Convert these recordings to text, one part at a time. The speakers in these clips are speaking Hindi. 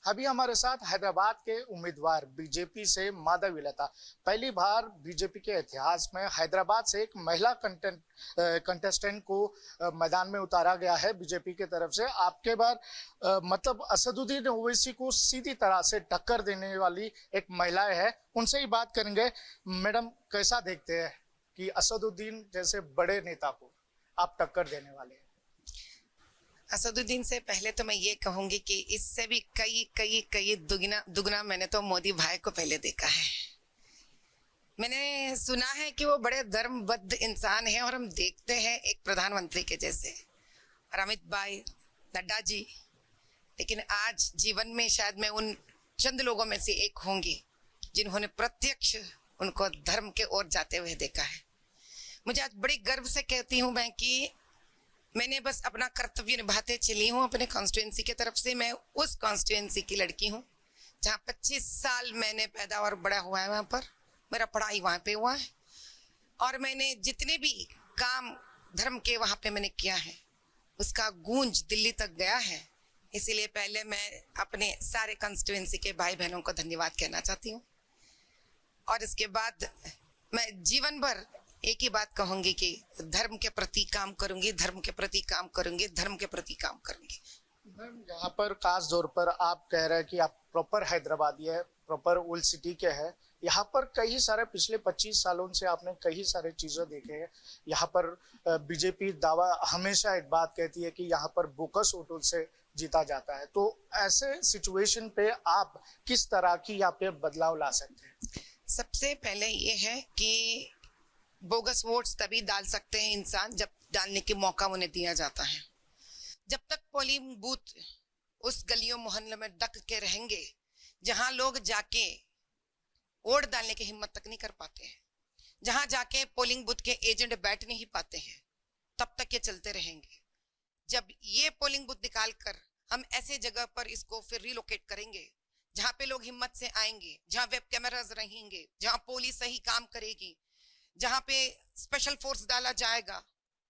अभी हमारे साथ हैदराबाद के उम्मीदवार बीजेपी से माधवी लता। पहली बार बीजेपी के इतिहास में हैदराबाद से एक महिला कंटेस्टेंट को मैदान में उतारा गया है बीजेपी की तरफ से। आपके बार मतलब असदुद्दीन ओवैसी को सीधी तरह से टक्कर देने वाली एक महिला है, उनसे ही बात करेंगे। मैडम, कैसा देखते हैं कि असदुद्दीन जैसे बड़े नेता को आप टक्कर देने वाले हैं? असदुद्दीन से पहले तो मैं ये कहूंगी कि इससे भी कई कई कई दुगना दुगना मैंने तो मोदी भाई को पहले देखा है। मैंने सुना है कि वो बड़े धर्मबद्ध इंसान हैं और हम देखते हैं एक प्रधानमंत्री के जैसे, और अमित भाई, नड्डा जी। लेकिन आज जीवन में शायद मैं उन चंद लोगों में से एक होंगी जिन्होंने प्रत्यक्ष उनको धर्म के ओर जाते हुए देखा है। मुझे आज बड़ी गर्व से कहती हूँ मैं कि मैंने बस अपना कर्तव्य निभाते चली हूँ अपने कॉन्स्टिट्यूएंसी की तरफ से। मैं उस कॉन्स्टिट्यूएंसी की लड़की हूँ जहाँ 25 साल मैंने पैदा और बड़ा हुआ है, वहाँ पर मेरा पढ़ाई वहाँ पे हुआ है, और मैंने जितने भी काम धर्म के वहाँ पे मैंने किया है उसका गूंज दिल्ली तक गया है। इसीलिए पहले मैं अपने सारे कॉन्स्टिट्यूएंसी के भाई बहनों को धन्यवाद कहना चाहती हूँ, और इसके बाद मैं जीवन भर एक ही बात कहूंगी कि धर्म के प्रति काम करूंगी, धर्म के प्रति काम करूंगी, धर्म के प्रति काम करूंगी। यहाँ पर खास तौर पर आप कह रहे हैं कि आप प्रॉपर हैदराबादी है, प्रॉपर ओल्ड सिटी के हैं। यहाँ पर कई सारे पिछले 25 सालों से आपने कई सारे चीजें देखे हैं। यहाँ पर बीजेपी दावा हमेशा एक बात कहती है कि यहाँ पर बोकस वोटों से जीता जाता है। तो ऐसे सिचुएशन पे आप किस तरह की यहाँ पे बदलाव ला सकते हैं? सबसे पहले ये है कि बोगस वोट्स तभी डाल सकते हैं इंसान जब डालने के मौका उन्हें दिया जाता है। जब तक पोलिंग बूथ उस गलियों मोहल्ले में डक के रहेंगे जहां लोग जाके वोट डालने की हिम्मत तक नहीं कर पाते हैं, जहां जाके पोलिंग बूथ के एजेंट बैठ नहीं पाते हैं, तब तक ये चलते रहेंगे। जब ये पोलिंग बूथ निकाल कर हम ऐसे जगह पर इसको फिर रिलोकेट करेंगे जहां पे लोग हिम्मत से आएंगे, जहां वेब कैमरास रहेंगे, जहां पुलिस सही काम करेगी, जहां पे स्पेशल फोर्स डाला जाएगा,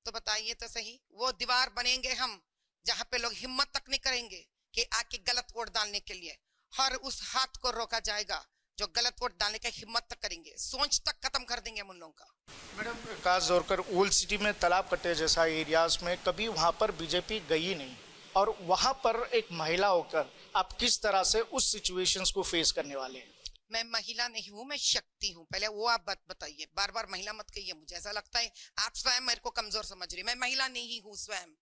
तो बताइए तो सही वो दीवार बनेंगे हम जहां पे लोग हिम्मत तक नहीं करेंगे कि आके गलत वोट डालने के लिए। हर उस हाथ को रोका जाएगा जो गलत वोट डालने का हिम्मत तक करेंगे, सोच तक खत्म कर देंगे उन लोगों का। मैडम, खास तौर पर ओल्ड सिटी में तालाब कट्टे जैसा एरियाज में कभी वहां पर बीजेपी गई नहीं, और वहां पर एक महिला होकर आप किस तरह से उस सिचुएशंस को फेस करने वाले हैं? मैं महिला नहीं हूँ, मैं शक्ति हूँ। पहले वो आप बात बताइए, बार बार महिला मत कहिए। मुझे ऐसा लगता है आप स्वयं मेरे को कमजोर समझ रही। मैं महिला नहीं हूँ, स्वयं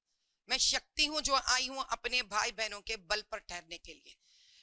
मैं शक्ति हूँ जो आई हूँ अपने भाई बहनों के बल पर ठहरने के लिए।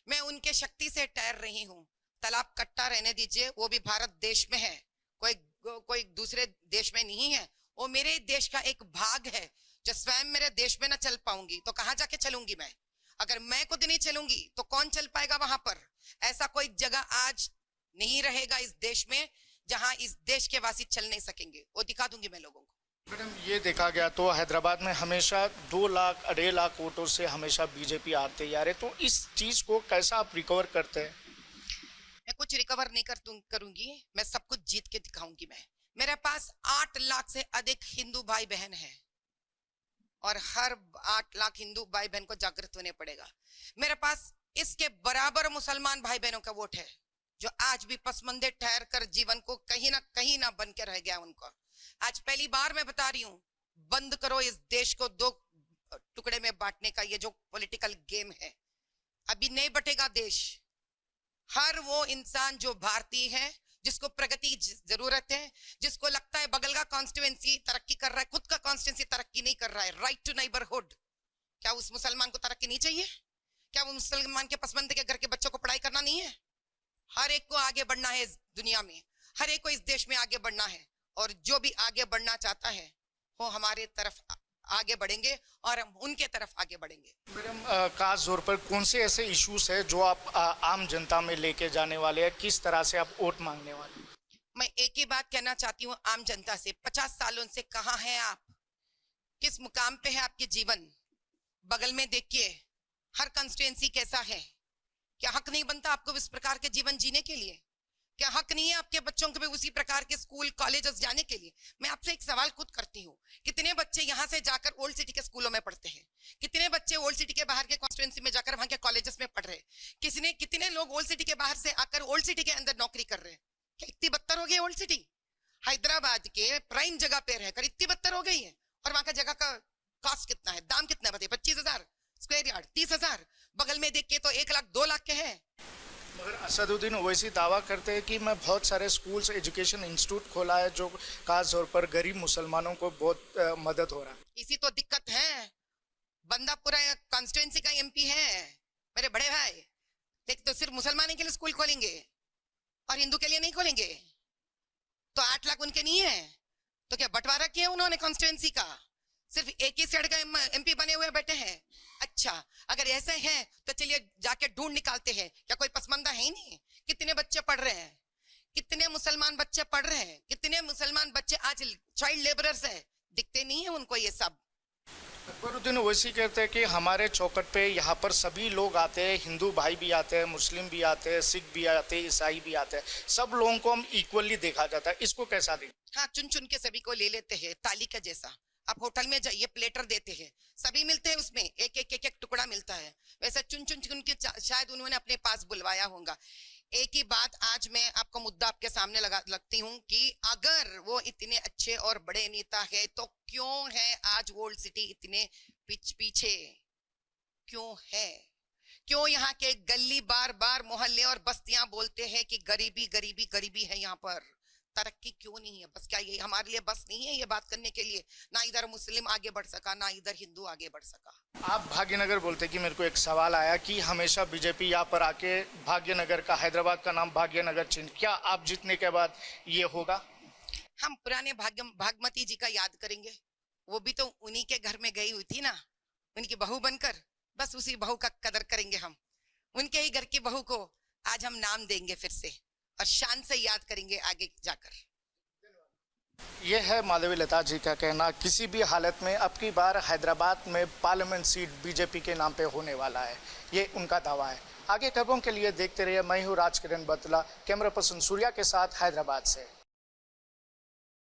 मैं उनके शक्ति से ठहर रही हूँ। तालाब कट्टा रहने दीजिए, वो भी भारत देश में है, कोई दूसरे देश में नहीं है। वो मेरे देश का एक भाग है। जो स्वयं मेरे देश में ना चल पाऊंगी तो कहाँ जाके चलूंगी मैं? अगर मैं खुद नहीं चलूंगी तो कौन चल पाएगा वहां पर? ऐसा कोई जगह आज नहीं रहेगा इस देश में जहां इस देश के वासी चल नहीं सकेंगे, वो दिखा दूंगी मैं लोगों को। मैडम, ये देखा गया तो हैदराबाद में हमेशा 2 लाख 2.5 लाख वोटों से हमेशा बीजेपी आते जा रहे, तो इस चीज को कैसा आप रिकवर करते हैं? मैं कुछ रिकवर नहीं करूंगी, मैं सब कुछ जीत के दिखाऊंगी। मेरे पास 8 लाख से अधिक हिंदू भाई बहन है, और हर 8 लाख हिंदू भाई बहन को जागृत होने पड़ेगा। मेरे पास इसके बराबर मुसलमान भाई बहनों का वोट है जो आज भी पसमंदे ठहर कर जीवन को कहीं ना बन के रह गया उनको। आज पहली बार मैं बता रही हूं, बंद करो इस देश को 2 टुकड़े में बांटने का ये जो पॉलिटिकल गेम है। अभी नहीं बटेगा देश। हर वो इंसान जो भारतीय है, जिसको प्रगति की जरूरत है, जिसको लगता है बगल का कॉन्स्टिट्यूएंसी तरक्की कर रहा है, खुद का कॉन्स्टिट्यूएंसी तरक्की नहीं कर रहा है, राइट टू नेबरहुड, क्या उस मुसलमान को तरक्की नहीं चाहिए? क्या वो मुसलमान के पसमंद के घर के बच्चों को पढ़ाई करना नहीं है? हर एक को आगे बढ़ना है इस दुनिया में, हर एक को इस देश में आगे बढ़ना है, और जो भी आगे बढ़ना चाहता है वो हमारे तरफ आगे बढ़ेंगे और हम उनके तरफ आगे बढ़ेंगे। मैडम, खास तौर पर कौन से ऐसे इश्यूज है जो आप आम जनता में लेके जाने वाले हैं? किस तरह से आप वोट मांगने वाले हैं? मैं एक ही बात कहना चाहती हूँ आम जनता से, 50 सालों से कहाँ हैं आप? किस मुकाम पे है आपके जीवन? बगल में देखिए हर कंस्टिट्यूएंसी कैसा है। क्या हक नहीं बनता आपको इस प्रकार के जीवन जीने के लिए? क्या हक नहीं है आपके बच्चों को भी उसी प्रकार के स्कूल कॉलेजेस जाने के लिए? मैं आपसे एक सवाल खुद करती हूँ, कितने बच्चे यहाँ से जाकर ओल्ड सिटी के स्कूलों में पढ़ते हैं? कितने बच्चे ओल्ड सिटी के बाहर के कॉन्स्टिट्यूएंसी में जाकर वहां के कॉलेजेस में पढ़ रहे हैं? कितने लोग ओल्ड सिटी के बाहर से आकर ओल्ड सिटी के अंदर नौकरी कर रहे हैं? क्या इतनी बदतर हो गई ओल्ड सिटी? हैदराबाद के प्राइम जगह पे रहकर इतनी बदतर हो गई है। और वहां का जगह का कॉस्ट कितना है, दाम कितना है बताइए? 25,000 स्क्वायर यार्ड, 30,000। बगल में देख के तो 1 लाख 2 लाख के हैं। मगर असदुद्दीन ओवैसी दावा करते हैं कि मैं बहुत सारे स्कूल्स एजुकेशन इंस्टीट्यूट खोला है जो खास तौर पर गरीब मुसलमानों को बहुत मदद हो रहा है। इसी तो दिक्कत है, बंदा पूरा कॉन्स्टिट्यूएंसी का एमपी है मेरे बड़े भाई, लेकिन तो सिर्फ मुसलमान के लिए स्कूल खोलेंगे और हिंदू के लिए नहीं खोलेंगे। तो 8 लाख उनके नहीं है तो क्या बंटवारा किया उन्होंने कॉन्स्टिट्यूएंसी का? सिर्फ एक ही साइड का एमपी बने हुए बैठे हैं। अच्छा, अगर ऐसे हैं तो चलिए जाके ढूंढ निकालते हैं, क्या कोई पसमंदा है ही नहीं? कितने बच्चे पढ़ रहे हैं, कितने मुसलमान बच्चे पढ़ रहे हैं, कितने मुसलमान बच्चे आज चाइल्ड लेबरर्स है, दिखते नहीं है उनको ये सब? अकबरुद्दीन ओवैसी कहते हैं कि हमारे चौखट पे यहाँ पर सभी लोग आते हैं, हिंदू भाई भी आते हैं, मुस्लिम भी आते हैं, सिख भी आते हैं, ईसाई भी आते हैं, सब लोगों को हम इक्वली देखा जाता है, इसको कैसा देखें? हाँ, चुन चुन के सभी को ले लेते हैं, ताली का जैसा। आप होटल में जाइए, प्लेटर देते हैं, सभी मिलते हैं, उसमें एक टुकड़ा मिलता है, वैसे चुन चुन चुन के शायद उन्होंने अपने पास बुलवाया होगा। एक ही बात आज मैं आपको मुद्दा आपके सामने लगती हूँ कि अगर वो इतने अच्छे और बड़े नेता है तो क्यों है आज ओल्ड सिटी इतने पीछे क्यों है? क्यों यहाँ के गली बार बार मोहल्ले और बस्तियां बोलते हैं कि गरीबी गरीबी गरीबी है, यहाँ पर तरक्की क्यों नहीं है? बस क्या ये हमारे लिए बस नहीं है ये बात करने के लिए? ना इधर मुस्लिम आगे बढ़ सका, ना इधर हिंदू आगे बढ़ सका। आप भाग्यनगर बोलते कि मेरे को एक सवाल आया कि हमेशा बीजेपी यहाँ पर आके भाग्यनगर का, हैदराबाद का नाम भाग्यनगर चिन्ह, क्या आप जीतने के बाद ये होगा? हम पुराने भागमती जी का याद करेंगे, वो भी तो उन्हीं के घर में गई हुई थी ना, उनकी बहू बनकर। बस उसी बहू का कदर करेंगे हम, उनके ही घर की बहू को आज हम नाम देंगे फिर से और शान से याद करेंगे आगे जाकर। ये है माधवी लता जी का कहना, किसी भी हालत में अब की बार हैदराबाद में पार्लियामेंट सीट बीजेपी के नाम पे होने वाला है, ये उनका दावा है। आगे खबरों के लिए देखते रहिए, मैं हूँ राजकिरण बतला, कैमरा पर्सन सूर्या के साथ हैदराबाद से।